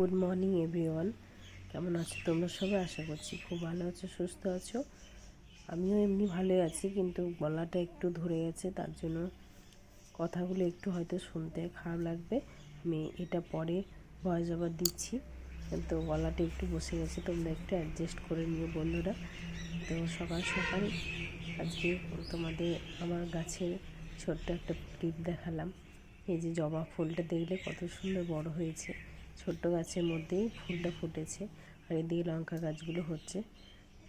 Good morning everyone, কেমন আছো তোমরা সবাই? আশা করছি খুব ভালো আছো, সুস্থ আছো। আমিও এমনি ভালোই আছি, কিন্তু গলাটা একটু ধরে গেছে, তার জন্য কথাগুলো একটু হয়তো শুনতে খারাপ লাগবে। আমি এটা পরে ভয়েস ওভার দিচ্ছি, কিন্তু গলাটা একটু বসে গেছে, তোমরা একটু অ্যাডজাস্ট করে নিও বন্ধুরা। তো সকাল সকাল আজকে তোমাদের আমার গাছের ছোট্ট একটা ক্লিপ দেখালাম। এই যে জবা ফুলটা দেখলে কত সুন্দর বড় হয়েছে, ছোট্ট গাছের মধ্যেই ফুলটা ফুটেছে, আর এদিকে লঙ্কা গাছগুলো হচ্ছে।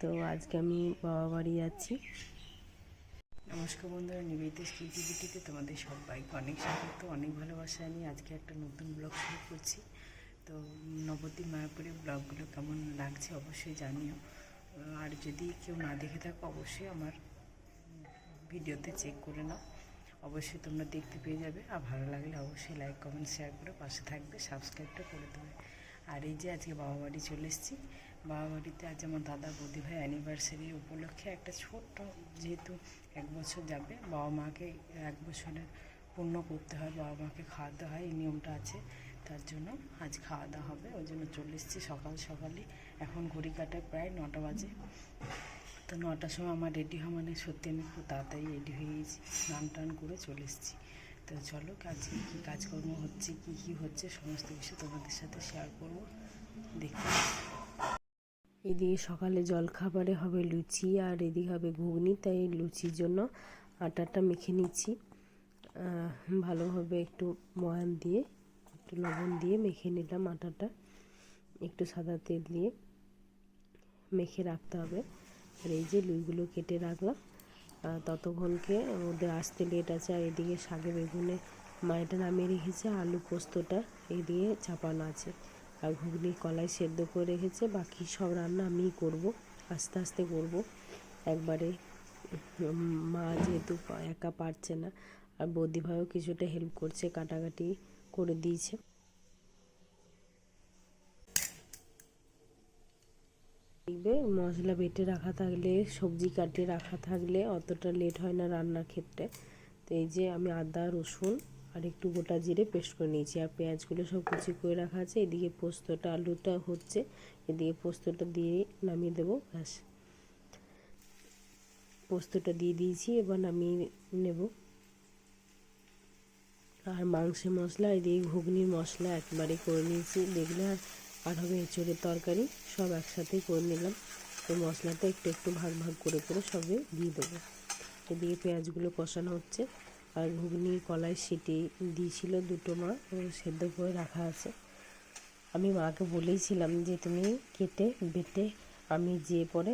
তো আজকে আমি বাবা বাড়ি যাচ্ছি। নমস্কার বন্ধুরা, নিবেদিতা ক্রিয়েটিভিটিতে তোমাদের সবাইকে অনেক স্বাগত, অনেক ভালোবাসা। আমি আজকে একটা নতুন ব্লগ শুরু করছি। তো নবদ্বীপ মায়াপুরের ব্লগগুলো কেমন লাগছে অবশ্যই জানিও। আর যদি কেউ না দেখে থাকো অবশ্যই আমার ভিডিওতে চেক করে নাও, অবশ্যই তোমরা দেখতে পেয়ে যাবে। আর ভালো লাগলে অবশ্যই লাইক কমেন্ট শেয়ার করে পাশে থাকবে, সাবস্ক্রাইবটা করে দেবে। আর এই যে আজকে বাবা বাড়ি চলে এসেছি। বাবা বাড়িতে আজ আমার দাদা বৌদি ভাই অ্যানিভার্সারি উপলক্ষে একটা ছোট্ট, যেহেতু 1 বছর যাবে, বাবা মাকে 1 বছরের পূর্ণ করতে হয়, বাবা মাকে খাওয়াতে হয়, এই নিয়মটা আছে। তার জন্য আজ খাওয়া দাওয়া হবে, ওই জন্য চলে এসেছি সকাল সকালই। এখন ঘড়ি কাটায় প্রায় 9টা বাজে। তো 9টার সময় আমার রেডি হওয়া মানে সত্যি আমি খুব তাড়াতাড়ি রেডি হয়ে গেছি, স্নান টান করে চলে এসেছি। তো চলো আজকে কী কাজকর্ম হচ্ছে, কী হচ্ছে সমস্ত কিছু তোমাদের সাথে শেয়ার করবো, দেখতে। এদিকে সকালে জলখাবারে হবে লুচি, আর এদিকে হবে ঘুগনি। তাই লুচির জন্য আটাটা মেখে নিচ্ছি। ভালোভাবে একটু ময়ান দিয়ে, একটু লবণ দিয়ে মেখে নিলাম আটাটা, একটু সাদা তেল দিয়ে মেখে রাখতে হবে। আর এই যে লুইগুলো কেটে রাখলাম, ততক্ষণকে ওদের আসতে লেট আছে। আর এদিকে শাকে বেগুনে মায়েটা নামিয়ে রেখেছে, আলু পোস্তটা এদিকে চাপানো আছে, আর ঘুগনি কলাই সেদ্ধ করে রেখেছে। বাকি সব রান্না আমিই করব, আস্তে আস্তে করব একবারে। মা যেহেতু একা পারছে না, আর বৌদি ভাইও কিছুটা হেল্প করছে, কাটাকাটি করে দিয়েছে। দেখবে মশলা বেটে রাখা থাকলে, সবজি কাটিয়ে রাখা থাকলে অতটা লেট হয় না রান্নার ক্ষেত্রে। তো এই যে আমি আদা রসুন আর একটু গোটা জিরে পেস্ট করে নিয়েছি, আর পেঁয়াজগুলো সব কুচি করে রাখা আছে। এদিকে পোস্তটা, আলুটা হচ্ছে, এদিকে পোস্তটা দিয়ে নামিয়ে দেবো, ব্যাস। পোস্তটা দিয়ে দিয়েছি, এবার নামিয়ে নেব। আর মাংসের মশলা, এদিকে ঘুগনির মশলা একবারে করে নিয়েছি। দেখলে আর হবে এঁচোড়ের তরকারি, সব একসাথেই করে নিলাম। এই মশলাটা একটু একটু ভাগ ভাগ করে করে সবে দিয়ে দেবো। এদিকে পেঁয়াজগুলো কষানো হচ্ছে, আর ঘুগনির কলাই সিটি দিয়েছিল দুটো মা, ও সেদ্ধ করে রাখা আছে। আমি মাকে বলেইছিলাম যে তুমি কেটে বেটে আমি যেয়ে পরে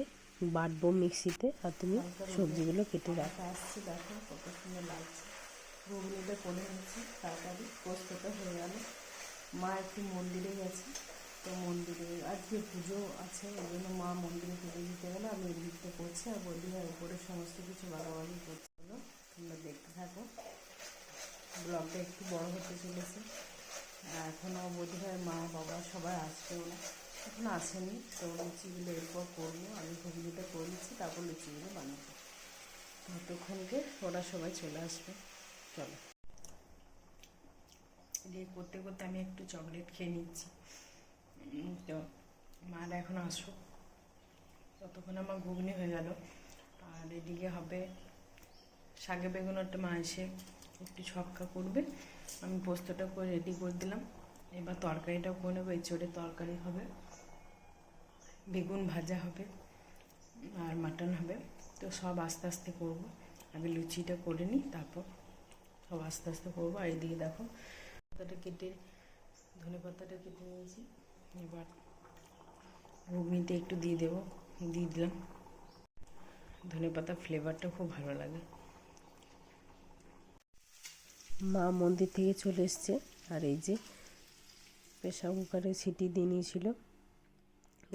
বাটবো মিক্সিতে, আর তুমি সবজিগুলো কেটে রাখো। আসছি, দেখো কত সুন্দর লাগছে। ঘুগনিটা করে নিয়েছি, তাড়াতাড়ি পোস্তটা হয়ে গেল। মা একটু মন্দিরে গেছে, তো মন্দিরে আজকে পুজো আছে, ওই জন্য মা মন্দিরে পুজো দিতে গেলে আমি এদিকটা করছি, আর বৌদিভাই উপরে সমস্ত কিছু বাড়াবাড়ি করছে। হলো, তোমরা দেখতে থাকো। ব্লগটা একটু বড় হতে চলেছে। এখনও বৌদিভাই মা বাবা সবাই আসবেও না, এখন আসেনি। তো লুচিগুলো এরপর করবো, আমি ঘুগনিটা করে নিচ্ছি, তারপর লুচিগুলো বানাবো। ততক্ষণকে ওরা সবাই চলে আসবে। চলো, দিয়ে করতে করতে আমি একটু চকলেট খেয়ে নিচ্ছি। তো মারা এখন আসুক, ততক্ষণ আমার ঘুগনি হয়ে গেল। আর এদিকে হবে শাকে বেগুনটা, মা এসে একটু ছক্কা করবে, আমি পোস্তটা করে রেডি করে দিলাম। এবার তরকারিটাও করে নেবো, এঁচোড়ের তরকারি হবে, বেগুন ভাজা হবে, আর মাটন হবে। তো সব আস্তে আস্তে করবো, আগে লুচিটা করে নিই, তারপর সব আস্তে আস্তে করবো। আর এদিকে দেখো পাতাটা কেটে, ধনে পাতাটা কেটে নিয়েছি, এবার ঘুগনিতে একটু দিয়ে দেবো, দিয়ে দিলাম। ধনে পাতার ফ্লেভারটা খুব ভালো লাগে। মা মন্দির থেকে চলে এসছে, আর এই যে প্রেশার কুকারে সিটি দিয়ে নিয়েছিল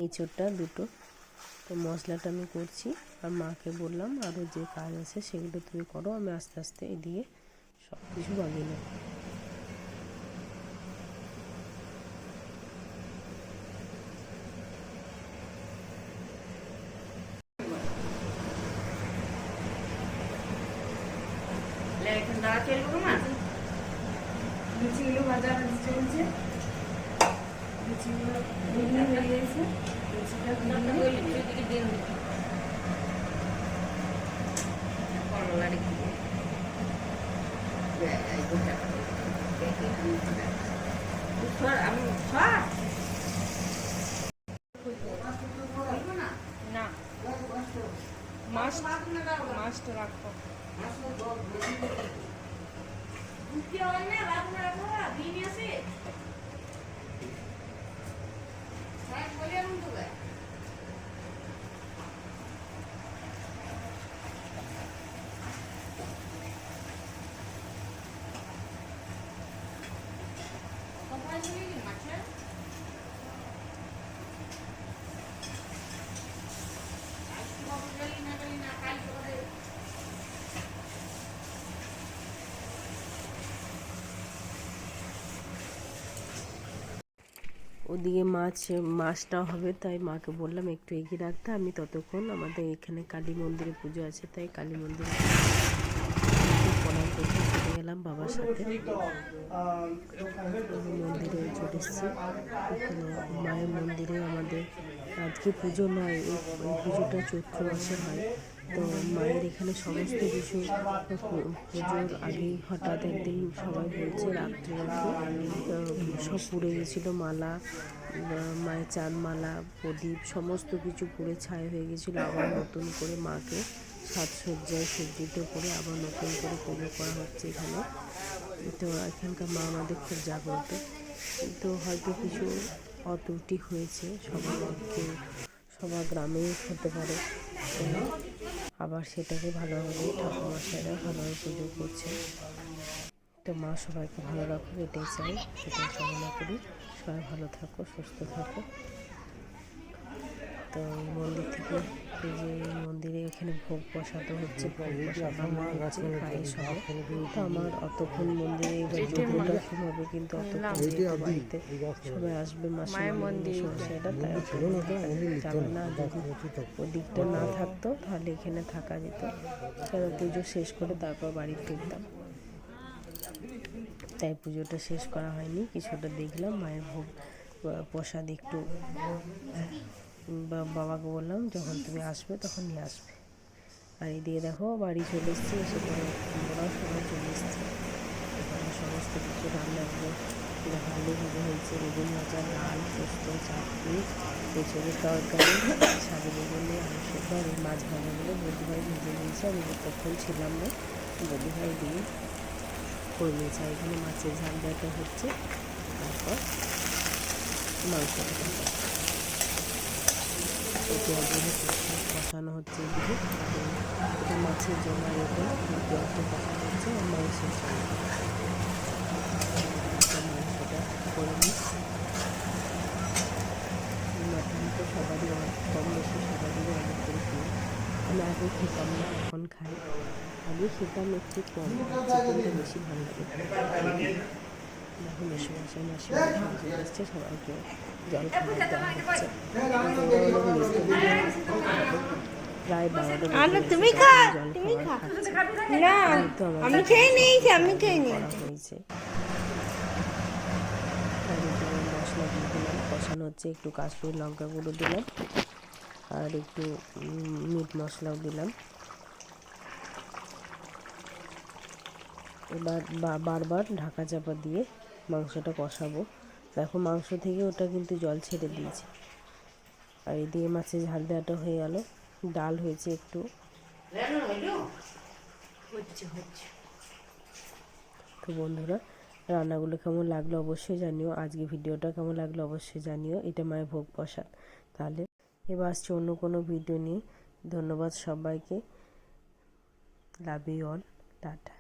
এঁচোড়টা দুটো। তো মশলাটা আমি করছি, আর মাকে বললাম আরও যে কাজ আছে সেগুলো তুমি করো, আমি আস্তে আস্তে এদিকে সব কিছু বানিয়ে নেব। এখন দাঁড়া চলবো না, লুচিগুলো ভাজা চলছে, লুচিগুলো ঘুরিয়ে হয়ে গেছে, লুচিটা ঘুরিয়ে না মাছটা রাখো। ওদিকে মাছটা হবে, তাই মাকে বললাম একটু এগিয়ে রাখতে। আমি ততক্ষণ আমাদের এখানে কালী মন্দিরে পুজো আছে, তাই কালী মন্দিরে প্রণাম করতে চলে গেলাম বাবার সাথে। মন্দিরে চলে এসেছি। এখানে মায়ের মন্দিরে আমাদের আজকে পুজো নয়, এই পুজোটা চৈত্র মাসে হয়। তো মায়ের এখানে সমস্ত কিছু পুজোর আগেই হঠাৎ একদিন সবাই বলছে রাত্রে সব পুড়ে গেছিলো, মালা, মায়ের চাঁদমালা, প্রদীপ সমস্ত কিছু পুড়ে ছাই হয়ে গেছিলো। আবার নতুন করে মাকে সাজসজ্জায় সজ্জিত করে আবার নতুন করে পুজো করা হচ্ছে এখানে। তো এখানকার মা আমাদের খুব জাগ্রত। তো হয়তো কিছু অত্রুটি হয়েছে, সবার গ্রামেই হতে পারে। আবার সেটাকে ভালোভাবে ঠাকুরমশাইরা ভালোভাবে পুজো করছে। তো মা সবাইকে ভালো রাখুক, এটাই চাই, এটাই কামনা করি। সবাই ভালো থাকো, সুস্থ থাকো। তো মন্দির থেকে এই যে মন্দিরে এখানে ভোগ প্রসাদ হচ্ছে, ভোগ প্রসাদ বানানো হচ্ছে, পায়েস হবে। তো আমার অতক্ষণ মন্দিরে এবার যজ্ঞটা শুরু হবে, কিন্তু অতক্ষণ যেহেতু বাড়িতে সবাই আসবে, মায়ের মন্দির সেটা, তাই যাবে না। যদি ওদিকটা না থাকতো তাহলে এখানে থাকা যেত, কারণ পুজো শেষ করে তারপর বাড়ি ফিরতাম। তাই পুজোটা শেষ করা হয়নি, কিছুটা দেখলাম। মায়ের ভোগ প্রসাদ একটু বাবাকে বললাম যখন তুমি আসবে তখন নিয়ে আসবে। আর এদিকে দেখো বাড়ি চলে এসেছি, এসে পরে ওরাও সবাই চলে এসেছে। এখানে সমস্ত কিছু রান্নাগুলো আলু ভাজা হয়েছে, বেগুন ভাজা, ডাল, পোস্ত, চাটনি, এঁচড়ের তরকারি, শাড়ি বেগুনি, আলু সেদ্ধ, আর এই মাছ ভাজাগুলো বৌদিভাই ভেজে নিয়েছে। আমি তখন ছিলাম না, বৌদিভাই দিয়ে করে নিয়েছে। আর এখানে মাছের ঝাল দেওয়াটা হচ্ছে, তারপর মাংসটা কষানো হচ্ছে। এদিকে এটা মাছের জন্য এরকম পেঁয়াজটা কষানো হচ্ছে, আর মাংসের জন্য মাংসটা করে নিই। মাটন তো সবারই কম বেশি সবারই অনেক করে প্রিয়। আমি আগে খেতাম না, এখন খাই। আগে খেতাম একটু কম, চিকেনটা বেশি ভালো লাগে। এখন এসে মাসিমা চলে এসছে, সবাইকে জল খাবার দেওয়া হচ্ছে। প্রায় 12টা জল খাবার হয়েছে। মশলা দিয়ে দিলাম, কষানো হচ্ছে, একটু কাশ্মীরি লঙ্কা গুঁড়ো দিলাম, আর একটু মিট মশলাও দিলাম। এবার বারবার ঢাকা চাপা দিয়ে মাংসটা কষাবো। দেখো মাংস থেকে ওটা কিন্তু জল ছেড়ে দিয়েছে। আর এদিকে মাছের ঝাল দেওয়াটা হয়ে গেল, ডাল হয়েছে একটু। তো বন্ধুরা, রান্নাগুলো কেমন লাগলো অবশ্যই জানিও, আজকে ভিডিওটা কেমন লাগলো অবশ্যই জানিও। এটা মায়ের ভোগ প্রসাদ। তাহলে এবার আসছি অন্য কোনো ভিডিও নিয়ে। ধন্যবাদ সবাইকে, লাভ ইউ অল, টাটা।